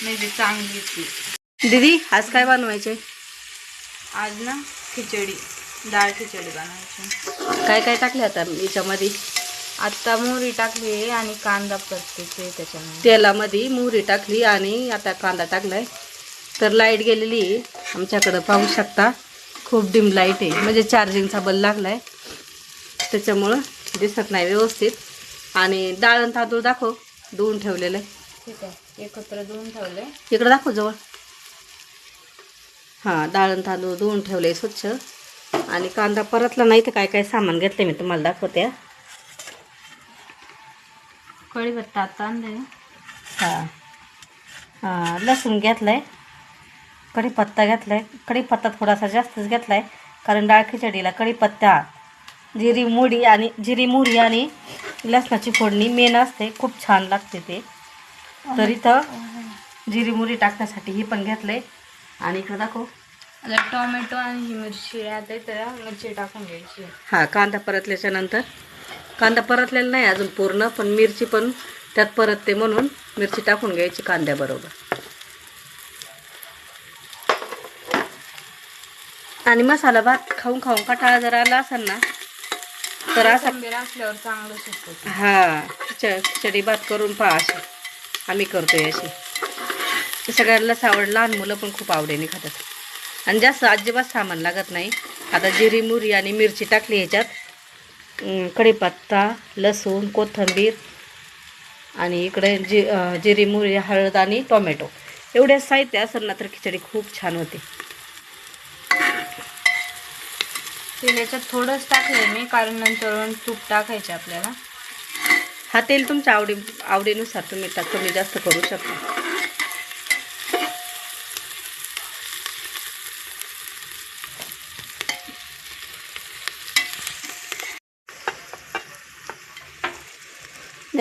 म्हणजे चांगली ती. दीदी आज काय बनवायचे? आज ना खिचडी, डाळ खिचडी बनवायची. काय काय टाकले आता याच्यामध्ये? आता मोहरी टाकली आणि कांदा परतते त्याच्यामध्ये. तेलामध्ये मोहरी टाकली आणि आता कांदा टाकलाय. तर लाईट गेलेली आहे आमच्याकडं, पाहू शकता. खूप डिम लाईट आहे, म्हणजे चार्जिंगचा बल्ब लागलाय त्याच्यामुळं दिसत नाही व्यवस्थित. आणि डाळ आणि तांदूळ दाखव, धुवून ठेवलेलं आहे. ठीक आहे, एकत्र धुवून ठेवले. इकडं दाखव जवळ. हां, डाळ आणि तांदूळ धुवून ठेवले स्वच्छ. आणि कांदा परतला नाही तर काय काय सामान घेतलं मी तुम्हाला दाखवते. कढीपत्ता आता आणले. हां, लसूण घेतलाय, कढीपत्ता घेतलाय. कढीपत्ता थोडासा जास्तच घेतलाय कारण डाळ खिचडीला कढीपत्ता, जिरी मोहरी आणि लसणाची फोडणी मेन असते, खूप छान लागते ते. तर इथं जिरी मोहरी टाकण्यासाठी ही पण घेतलंय. आणि इकडं दाखव, टोमॅटो आणि ही मिरची आता तर मिरची टाकून घ्यायची. हां, कांदा परतल्याच्या नंतर, कांदा परतलेला नाही अजून पूर्ण, पण मिरची पण त्यात परतते म्हणून मिरची टाकून घ्यायची कांद्याबरोबर. आणि मसाला भात खाऊन खाऊन कटाळा जर आला असेल ना तर असा असल्यावर चांगलं शिकतो. खिचडी भात करून पहा. अशी आम्ही करतोय अशी. सगळ्यांनाच आवड, लहान मुलं पण खूप आवडीने खातात. आणि जास्त अजिबात सामान लागत नाही. आता जिरी मोहरी आणि मिरची टाकली ह्याच्यात, कढीपत्ता, लसूण, कोथिंबीर आणि इकडे जिरी मोहरी, हळद आणि टोमॅटो, एवढे साहित्य असेल ना तर खिचडी खूप छान होते. तेल याच्यात थोडंच टाकलंय मी, कारण नंतर तूप टाकायचे आपल्याला. हा, तेल तुमच्या आवडीनुसार तुम्ही कमी जास्त करू शकता.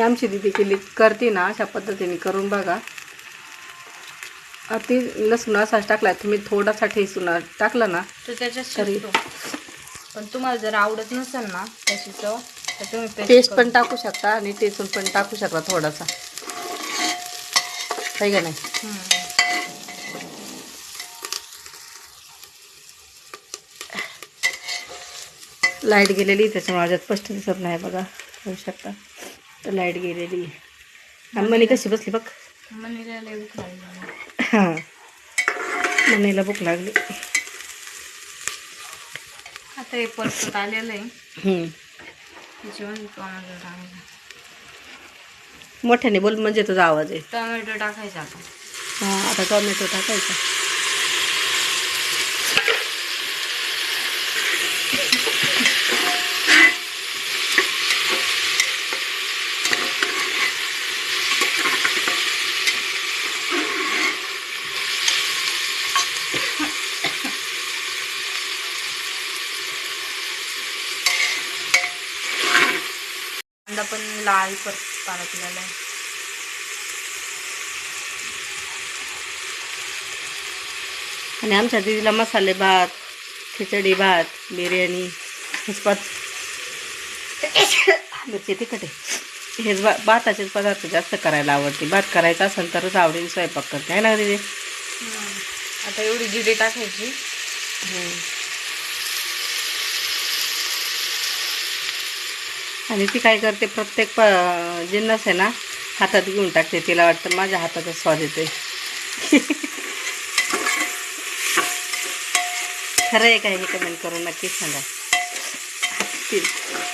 आमची दीदी केली करते ना अशा पद्धतीने करून बघा. ती लसूण असाच टाकला, तुम्ही थोडासा ठेचून टाकला ना तर त्याच्यात शिजतो. पण तुम्हाला जर आवडत नसेल ना त्याची चव, तर तुम्ही पेस्ट पण टाकू शकता आणि ठेचून पण टाकू शकता थोडासा, आहे का नाही? लाईट गेलेली त्याच्यामुळे माझ्यात स्पष्ट दिसत नाही बघा, होऊ शकता. तर लाईट गेलेली. मनी कशी बसली बघ. मनीला लय भूक लागली. हां, मनीला भूक लागली. आता हे परत आलेलं आहे. त्याच्यामध्ये टोमॅटो टाकायचा. मोठ्याने बोल म्हणजे तुझा आवाज आहे. टोमॅटो टाकायचा आता. हां, आता टोमॅटो टाकायचा. कांदा पण लाल परतलेला आहे. आणि आमच्या दीदीला मसाले भात, खिचडी भात, बिर्याणी, हेच मिरची तिखट आहे, हेच भाताचेच पदार्थ जास्त करायला आवडते. भात करायचा असेल तरच आवडीने स्वयंपाक करते, आहे ना दीदी? आता एवढी जिरे टाकायची. आणि ती काय करते, प्रत्येक जिन्नस आहे ना हातात घेऊन टाकते. तिला वाटतं माझ्या हाताचा स्वाद येतोय. खरं आहे काय हे कमेंट करून नक्कीच सांगा.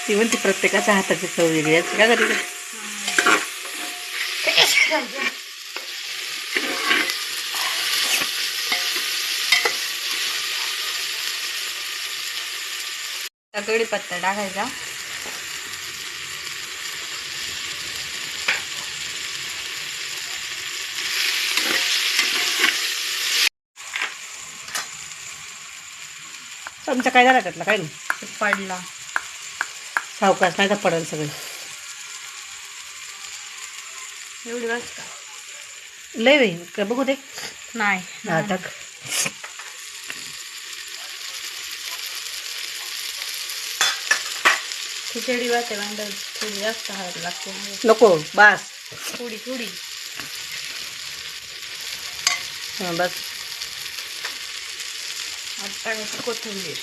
ती म्हणते प्रत्येकाच्या हाताची चव वेगळी असते का तरी. कढीपत्ता टाकायचा. तुमचं काय झालं त्यातलं? काय नाही, पडला सावकाश नाही तर पडेल सगळे. एवढी बस का? लय होईल का बघू दे. नाही नाटक. खिचडी भात आहे, थोडी जास्त हळद लागते. नको, बास. थोडी थोडी. बस. आता टाकायचं कोथिंबीर.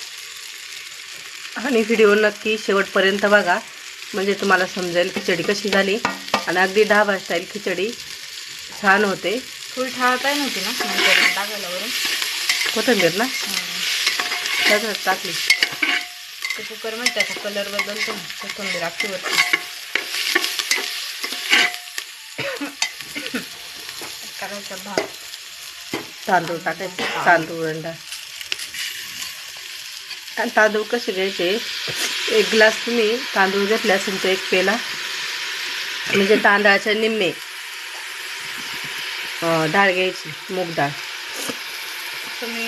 आणि व्हिडिओ नक्की शेवटपर्यंत बघा, म्हणजे तुम्हाला समजेल खिचडी कशी झाली. आणि अगदी ढाबा स्टाईल खिचडी छान होते. थोडी ठाळता नव्हती ना नंतर टाकायला वरून कोथिंबीर ना त्यातच टाकली. ते कुकरमध्ये त्याचा कलर बदलतो ना, कोथिंबीर अख्खी वरती करायचा भात. तांदूळ टाकायचे, तांदूळ अंडा. आणि तांदूळ कसे घ्यायचे, 1 ग्लास तुम्ही तांदूळ घेतले असेल तर 1 पेला, म्हणजे तांदळाच्या निम्मे डाळ घ्यायची, मूग डाळ. तुम्ही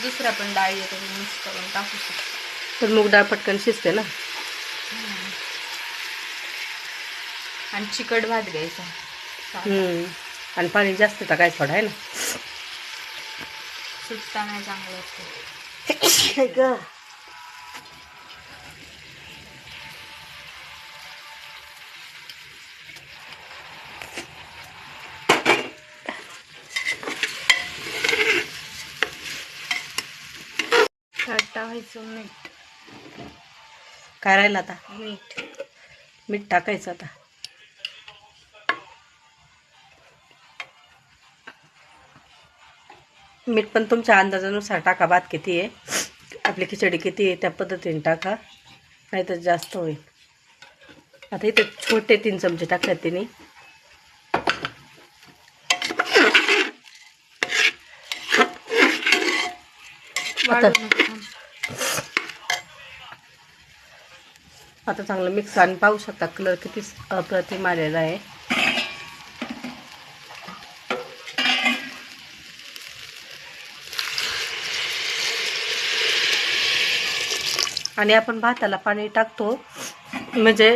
दुसऱ्या पण डाळी येतात मिक्स करून टाकू शकता. तर मूग डाळ पटकन शिजते ना. आणि चिकट भात घ्यायचा. आणि पाणी जास्त टाकायचं थोडं आहे ना, सुटता नाही चांगलं असतं. टाकायचं मीठ. काय राहिलं आता, मीठ मीठ टाकायचं आता. मीठ पण तुमच्या अंदाजानुसार टाका. भात किती आहे, आपली खिचडी किती आहे त्या पद्धतीने टाका, नाही तर जास्त होईल. आता इथे छोटे 3 चमचे टाकतात तिने. आता चांगलं मिक्स. आणि पाहू शकता कलर किती अप्रतिम आलेला आहे. आणि आपण भाताला पाणी टाकतो, म्हणजे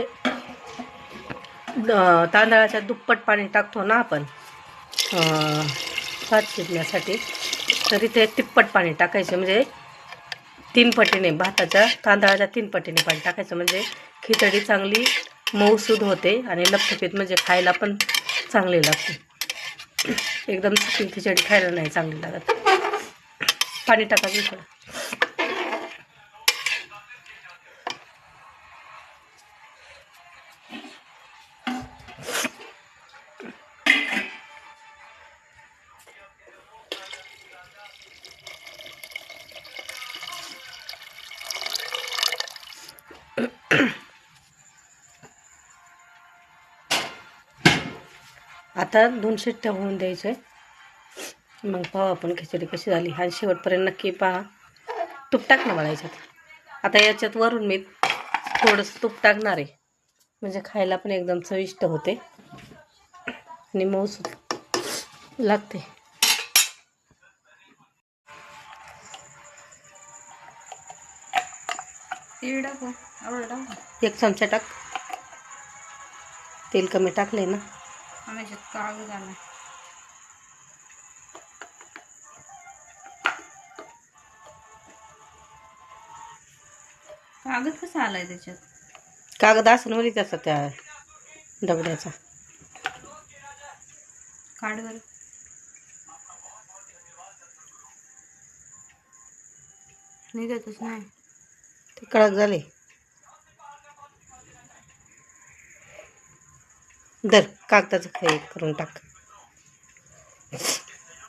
तांदळाच्या दुप्पट पाणी टाकतो ना आपण भात शिजण्यासाठी, तर इथे तिप्पट पाणी टाकायचे, म्हणजे 3 पटीने, भाताच्या तांदळाच्या 3 पटीने पाणी टाकायचं, म्हणजे खिचडी चांगली मऊसूद होते आणि लपलपीत, म्हणजे खायला पण चांगली लागते. एकदम सुकी खिचडी खायला नाही चांगली लागत. पाणी टाकायचं थोडं. आता 2 शिट्ट्या होऊन द्यायचे, मग पाहू आपण खिचडी कशी झाली. आणि शेवटपर्यंत नक्की पहा. तूप टाक ना मला याच्यात. आता याच्यात वरून मी थोडंसं तूप टाकणार आहे, म्हणजे खायला पण एकदम चविष्ट होते आणि मऊसूद लागते. टाकू 1 चमचा टाक. तेल कमी टाकले ना. कागद आला. कागद कसा आलाय त्याच्यात? कागद असं नव्हती त्याचा, त्या दगड्याचा. काढ बरं. निघतच नाही. ते कडक झाले. दर कागदाचं हे करून टाक.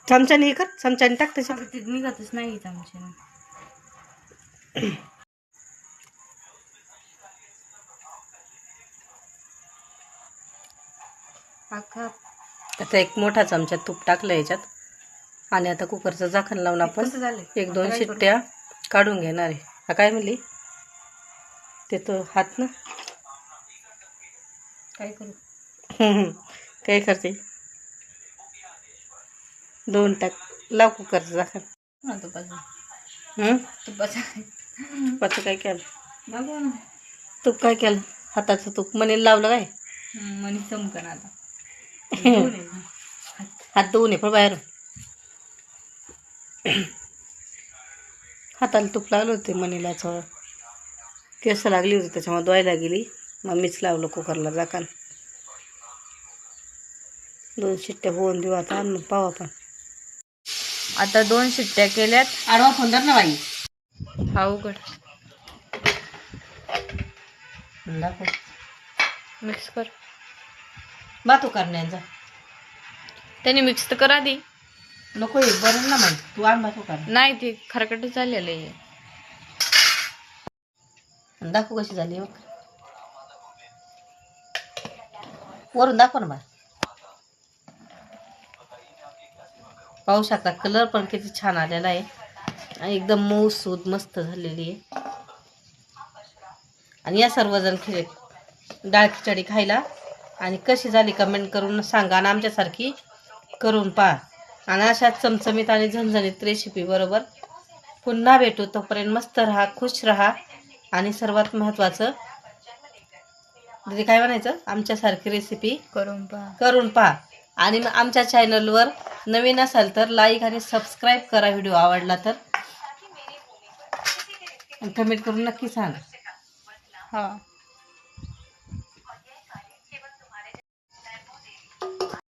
चमच्याने हे कर, चमच्याने टाक त्याच्यात. ते निघतच नाही चमच्याने. आता 1 मोठा चमचा तूप टाकलं याच्यात. आणि आता कुकरचं झाकण लावून आपण 1-2 शिट्ट्या काढून घेणार आहे. हा काय म्हणली ते तो हात ना, काय करू. काय करते. 2 टाक, लाव कुकरचं झाकण. तुपाचं काय केलं, तूप काय केलं, हाताचं तूप मनीला लावलं काय. मनी चमकन आता. हात धुवून ये पण बाहेर. हाताला तूप लागलं होते मनीलाच, केस लागली होती त्याच्यामुळे धुवायला गेली. मग मीच लावलं कुकरला झाकण. 2 शिट्ट्या होऊन देऊ आता, मग पाहू आपण. आता 2 शिट्ट्या केल्यात. आडवा फोंदर ना बाई. अवघड. दाखव. मिक्स कर. बातू करण्याचा त्याने मिक्स तर कर आधी. नको हे बरं ना मग तू आण बातू कर. नाही ते खरकट झालेलं आहे. दाखव कशी झाली बघ. वरून दाखव ना बा. पाहू शकता कलर पण किती छान आलेला आहे आणि एकदम मऊ सूद मस्त झालेली आहे. आणि या सर्वजण डाळ खिचडी खायला आणि कशी झाली कमेंट करून सांगा आणि आमच्यासारखी करून पहा. आणि अशा चमचमीत आणि झणझणीत रेसिपी बरोबर पुन्हा भेटू. तोपर्यंत मस्त राहा, खुश राहा आणि सर्वात महत्त्वाचं दीदी काय म्हणायचं, आमच्यासारखी रेसिपी करून पहा. आणि मग आमच्या चॅनलवर नवीन असाल तर लाईक आणि सबस्क्राईब करा. व्हिडिओ आवडला तर कमेंट करून नक्की सांगा. हां.